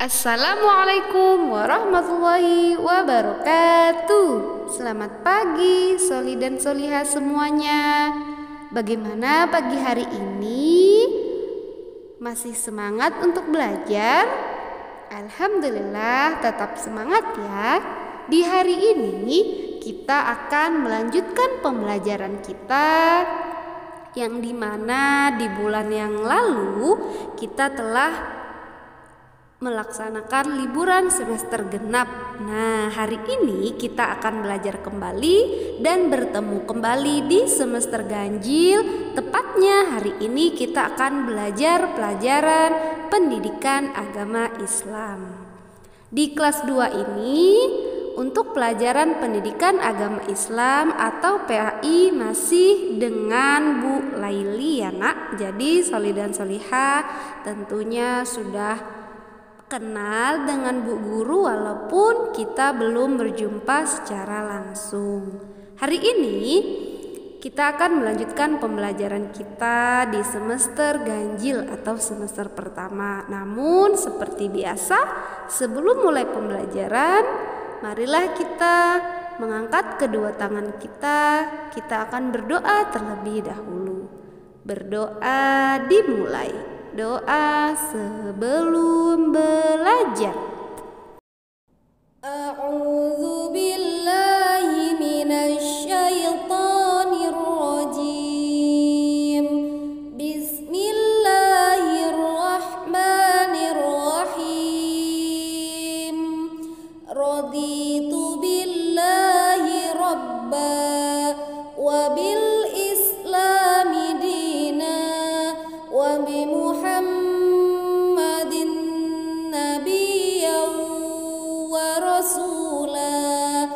Assalamualaikum warahmatullahi wabarakatuh. Selamat pagi Soli dan Soliha semuanya. Bagaimana pagi hari ini? Masih semangat untuk belajar? Alhamdulillah, tetap semangat ya. Di hari ini kita akan melanjutkan pembelajaran kita, yang dimana di bulan yang lalu kita telah melaksanakan liburan semester genap. Nah, hari ini kita akan belajar kembali dan bertemu kembali di semester ganjil. Tepatnya hari ini kita akan belajar pelajaran pendidikan agama Islam. Di kelas 2 ini untuk pelajaran pendidikan agama Islam atau PAI masih dengan Bu Laili ya nak. Jadi Soli dan Soliha tentunya sudah kenal dengan Bu Guru walaupun kita belum berjumpa secara langsung. Hari ini kita akan melanjutkan pembelajaran kita di semester ganjil atau semester pertama. Namun seperti biasa, sebelum mulai pembelajaran, marilah kita mengangkat kedua tangan kita. Kita akan berdoa terlebih dahulu. Berdoa dimulai. Doa sebelum belajar. A'udzu billahi minasy syaithanir rajim. Bismillahirrahmanirrahim. Raditu billahi rabba wa bil islami dina wa bi Muhammadin nabiyyan wa rasula.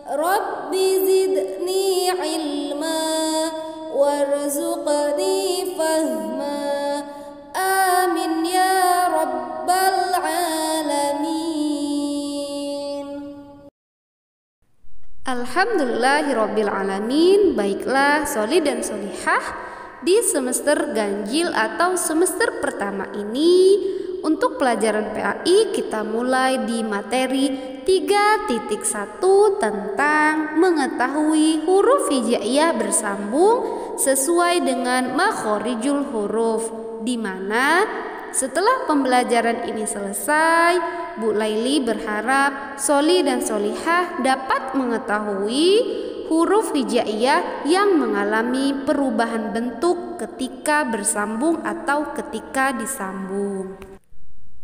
Rabbi zidni ilma warzuqni fahma. Amin ya rabbal alamin. Alhamdulillahirabbil alamin. Baiklah Soli dan Solihah, di semester ganjil atau semester pertama ini untuk pelajaran PAI kita mulai di materi 3.1 tentang mengetahui huruf hijaiyah bersambung sesuai dengan makhorijul huruf, di mana setelah pembelajaran ini selesai, Bu Laili berharap Soli dan Solihah dapat mengetahui huruf hijaiyah yang mengalami perubahan bentuk ketika bersambung atau ketika disambung.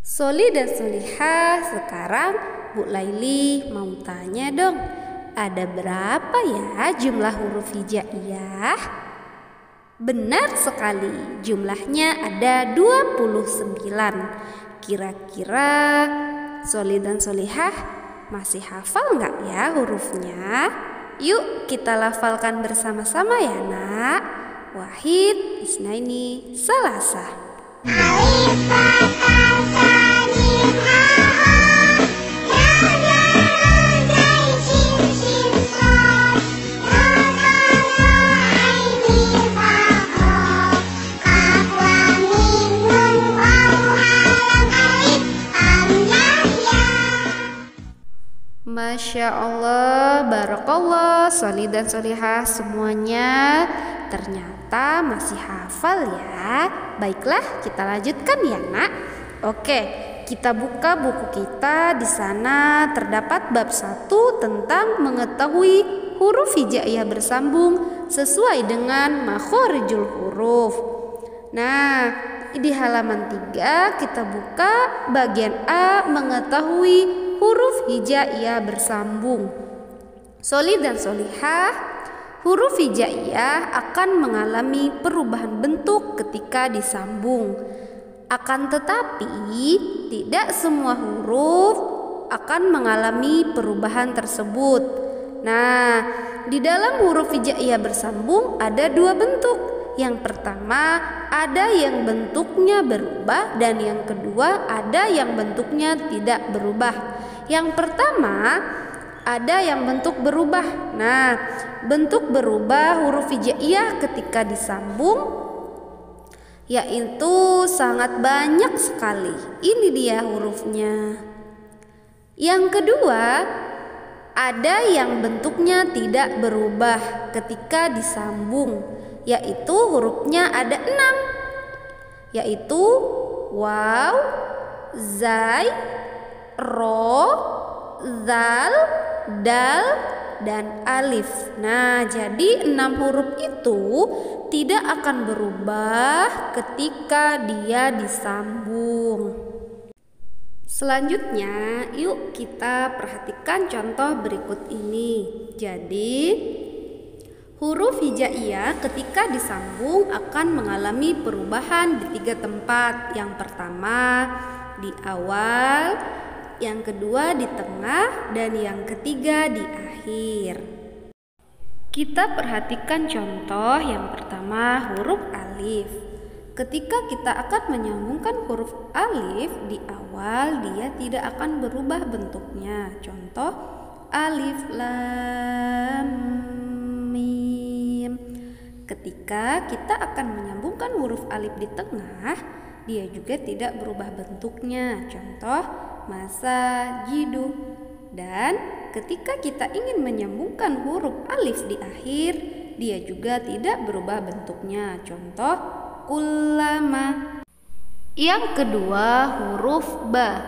Soli dan Solihah, sekarang Bu Laili mau tanya dong, ada berapa ya jumlah huruf hijaiyah? Benar sekali, jumlahnya ada 29. Kira-kira Soli dan Solihah masih hafal nggak ya hurufnya? Yuk kita lafalkan bersama-sama ya nak. Wahid, Isnaini, Salasa. Alif, Ba, Ta, Sa, Jim, Ha, Ha, Ya, Ya, Nun, Zai, Shin, Shin, Shad, Ra, Ra, Ra, Ain, Mim, Ha, Ha, Qaf, Lam, Mim, Nun, Waw, Ha, Lam, Alif, Am, Ya, Ya. Masya Allah, barakallah, Soli dan Solihah semuanya ternyata masih hafal ya. Baiklah, kita lanjutkan ya nak. Oke, kita buka buku kita. Di sana terdapat bab 1 tentang mengetahui huruf hijaiyah bersambung sesuai dengan makhorijul huruf. Nah, di halaman 3 kita buka bagian A, mengetahui huruf hijaiyah bersambung. Soli dan Solihah, huruf hijaiyah akan mengalami perubahan bentuk ketika disambung. Akan tetapi, tidak semua huruf akan mengalami perubahan tersebut. Nah, di dalam huruf hijaiyah bersambung ada 2 bentuk. Yang pertama, ada yang bentuknya berubah, dan yang kedua ada yang bentuknya tidak berubah. Yang pertama, ada yang bentuk berubah. Nah, bentuk berubah huruf hijaiyah ketika disambung yaitu sangat banyak sekali. Ini dia hurufnya. Yang kedua, ada yang bentuknya tidak berubah ketika disambung, yaitu hurufnya ada 6, yaitu waw, zai, ro, zal, dal, dan alif. Nah, jadi 6 huruf itu tidak akan berubah ketika dia disambung. Selanjutnya, yuk kita perhatikan contoh berikut ini. Jadi, huruf hijaiyah ketika disambung akan mengalami perubahan di 3 tempat. Yang pertama di awal, yang kedua di tengah, dan yang ketiga di akhir. Kita perhatikan contoh yang pertama, huruf alif. Ketika kita akan menyambungkan huruf alif di awal, dia tidak akan berubah bentuknya. Contoh, alif lam mim. Ketika kita akan menyambungkan huruf alif di tengah, dia juga tidak berubah bentuknya. Contoh, masajidu. Dan ketika kita ingin menyambungkan huruf alif di akhir, dia juga tidak berubah bentuknya. Contoh, kullama. Yang kedua, huruf ba.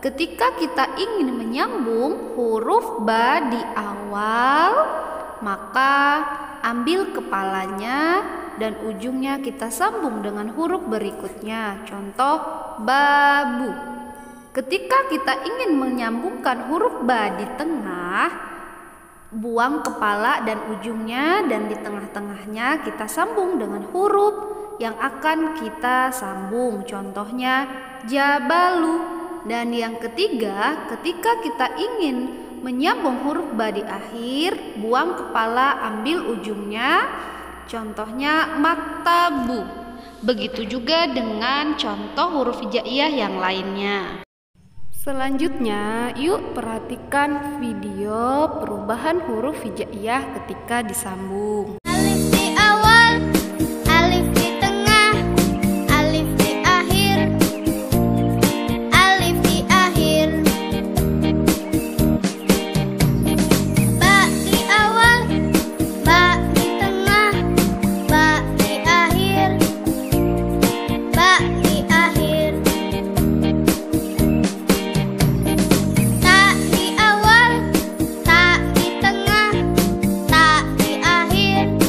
Ketika kita ingin menyambung huruf ba di awal, maka ambil kepalanya dan ujungnya kita sambung dengan huruf berikutnya. Contoh, babu. Ketika kita ingin menyambungkan huruf ba di tengah, buang kepala dan ujungnya, dan di tengah-tengahnya kita sambung dengan huruf yang akan kita sambung. Contohnya, jabalu. Dan yang ketiga, ketika kita ingin menyambung huruf ba di akhir, buang kepala, ambil ujungnya. Contohnya, maktabu. Begitu juga dengan contoh huruf hijaiyah yang lainnya. Selanjutnya, yuk perhatikan video perubahan huruf hijaiyah ketika disambung. Alif di awal, alif di tengah, alif di akhir, alif di akhir. Ba di awal, ba di tengah, ba di akhir, ba di akhir. Ta di awal, ta di tengah, ta di akhir.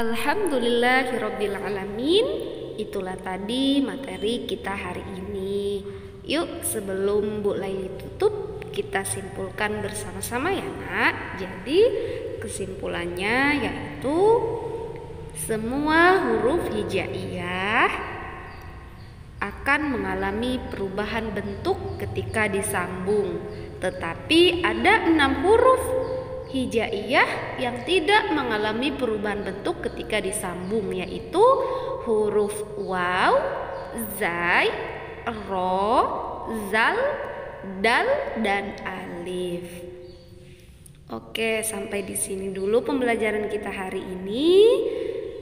Alhamdulillahirabbil alamin. Itulah tadi materi kita hari ini. Yuk, sebelum Bu Laili tutup, kita simpulkan bersama-sama ya Nak. Jadi kesimpulannya yaitu semua huruf hijaiyah akan mengalami perubahan bentuk ketika disambung. Tetapi ada 6 huruf hijaiyah yang tidak mengalami perubahan bentuk ketika disambung, yaitu huruf waw, zai, ro, zal, dal, dan alif. Oke, sampai di sini dulu pembelajaran kita hari ini.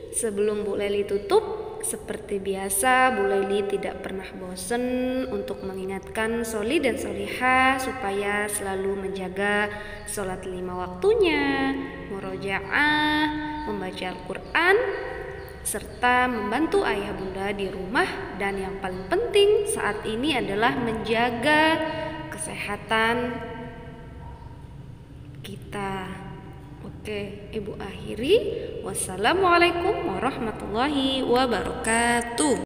Sebelum Bu Laili tutup, seperti biasa Bu Laili tidak pernah bosan untuk mengingatkan Soli dan Solihah supaya selalu menjaga sholat 5 waktunya, murojaah, membaca Al-Quran, serta membantu ayah bunda di rumah. Dan yang paling penting saat ini adalah menjaga kesehatan kita. Oke, Ibu akhiri. Wassalamualaikum warahmatullahi wabarakatuh.